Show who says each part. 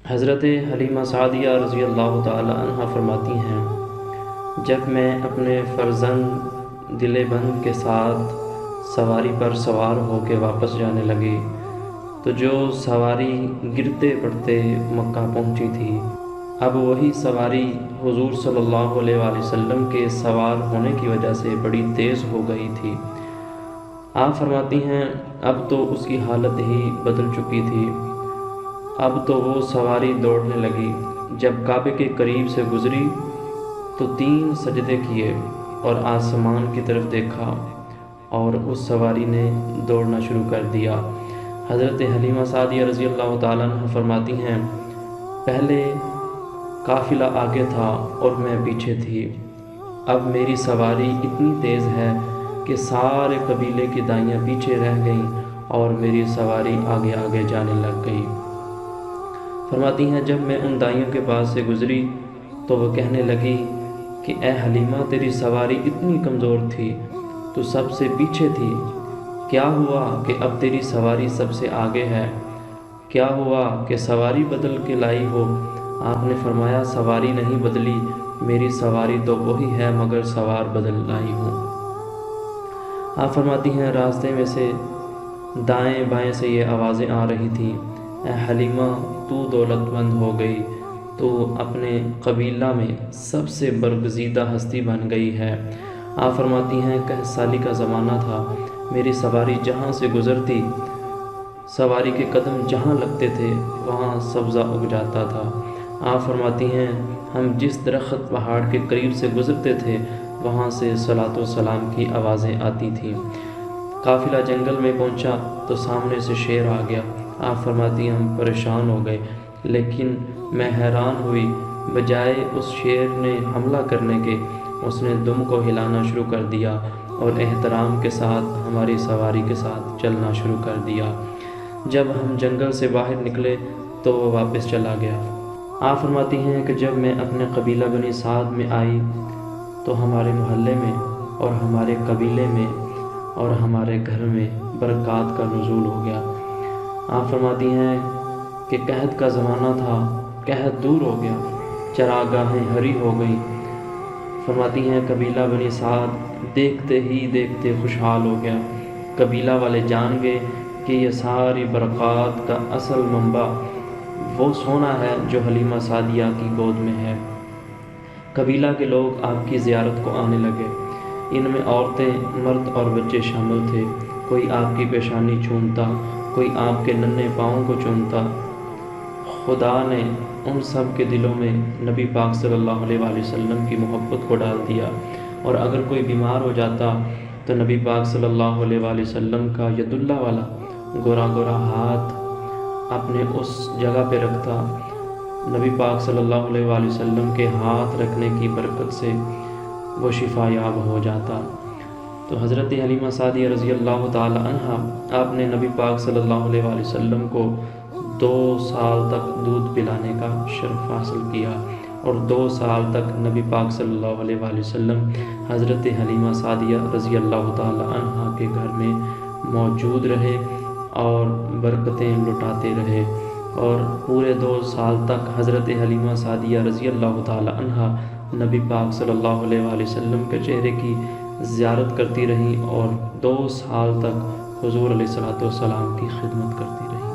Speaker 1: حضرت حلیمہ سعدیہ رضی اللہ تعالی عنہ فرماتی ہیں، جب میں اپنے فرزند دل بند کے ساتھ سواری پر سوار ہو کے واپس جانے لگی تو جو سواری گرتے پڑتے مکہ پہنچی تھی، اب وہی سواری حضور صلی اللہ علیہ وآلہ وسلم کے سوار ہونے کی وجہ سے بڑی تیز ہو گئی تھی۔ آپ فرماتی ہیں اب تو اس کی حالت ہی بدل چکی تھی، اب تو وہ سواری دوڑنے لگی۔ جب کعبے کے قریب سے گزری تو 3 سجدے کیے اور آسمان کی طرف دیکھا اور اس سواری نے دوڑنا شروع کر دیا۔ حضرت حلیمہ سعدیہ رضی اللہ تعالیٰ عنہ فرماتی ہیں، پہلے قافلہ آگے تھا اور میں پیچھے تھی، اب میری سواری اتنی تیز ہے کہ سارے قبیلے کی دائیاں پیچھے رہ گئیں اور میری سواری آگے آگے جانے لگ گئی۔ فرماتی ہیں جب میں ان دائیوں کے پاس سے گزری تو وہ کہنے لگی کہ اے حلیمہ، تیری سواری اتنی کمزور تھی، تو سب سے پیچھے تھی، کیا ہوا کہ اب تیری سواری سب سے آگے ہے؟ کیا ہوا کہ سواری بدل کے لائی ہو؟ آپ نے فرمایا سواری نہیں بدلی، میری سواری تو وہی ہے مگر سوار بدل لائی ہوں۔ آپ فرماتی ہیں راستے میں سے دائیں بائیں سے یہ آوازیں آ رہی تھیں، اے حلیمہ، تو دولت مند ہو گئی، تو اپنے قبیلہ میں سب سے برگزیدہ ہستی بن گئی ہے۔ آپ فرماتی ہیں 1 سالی کا زمانہ تھا، میری سواری جہاں سے گزرتی، سواری کے قدم جہاں لگتے تھے وہاں سبزہ اگ جاتا تھا۔ آپ فرماتی ہیں ہم جس درخت پہاڑ کے قریب سے گزرتے تھے وہاں سے صلاۃ و سلام کی آوازیں آتی تھیں۔ قافلہ جنگل میں پہنچا تو سامنے سے شیر آ گیا۔ آپ فرماتی ہیں ہم پریشان ہو گئے، لیکن میں حیران ہوئی، بجائے اس شیر نے حملہ کرنے کے، اس نے دم کو ہلانا شروع کر دیا اور احترام کے ساتھ ہماری سواری کے ساتھ چلنا شروع کر دیا۔ جب ہم جنگل سے باہر نکلے تو وہ واپس چلا گیا۔ آپ فرماتی ہیں کہ جب میں اپنے قبیلہ بنی سعد میں آئی تو ہمارے محلے میں اور ہمارے قبیلے میں اور ہمارے گھر میں برکات کا نزول ہو گیا۔ آپ فرماتی ہیں کہ قحط کا زمانہ تھا، قحط دور ہو گیا، چراگاہیں ہری ہو گئیں۔ فرماتی ہیں قبیلہ بنی سعد دیکھتے ہی دیکھتے خوشحال ہو گیا۔ قبیلہ والے جان گئے کہ یہ ساری برکات کا اصل منبع وہ سونا ہے جو حلیمہ سعدیہ کی گود میں ہے۔ قبیلہ کے لوگ آپ کی زیارت کو آنے لگے، ان میں عورتیں، مرد اور بچے شامل تھے۔ کوئی آپ کی پیشانی چومتا، کوئی آپ کے ننھے پاؤں کو چومتا۔ خدا نے ان سب کے دلوں میں نبی پاک صلی اللہ علیہ وآلہ وسلم کی محبت کو ڈال دیا، اور اگر کوئی بیمار ہو جاتا تو نبی پاک صلی اللہ علیہ وآلہ وسلم کا ید اللہ والا گورا گورا ہاتھ اپنے اس جگہ پہ رکھتا۔ نبی پاک صلی اللہ علیہ وآلہ وسلم کے ہاتھ رکھنے کی برکت سے وہ شفا یاب ہو جاتا۔ تو حضرت حلیمہ سعدیہ رضی اللہ تعالی عنہ، آپ نے نبی پاک صلی اللہ علیہ وآلہ وسلم کو 2 سال تک دودھ پلانے کا شرف حاصل کیا، اور 2 سال تک نبی پاک صلی اللہ علیہ وآلہ وسلم حضرت حلیمہ سعدیہ رضی اللہ تعالی عنہ کے گھر میں موجود رہے اور برکتیں لٹاتے رہے، اور پورے 2 سال تک حضرت حلیمہ سعدیہ رضی اللہ تعالی عنہ نبی پاک صلی اللہ علیہ وآلہ وسلم کے چہرے کی زیارت کرتی رہیں، اور 2 سال تک حضور علیہ الصلوۃ والسلام کی خدمت کرتی رہیں۔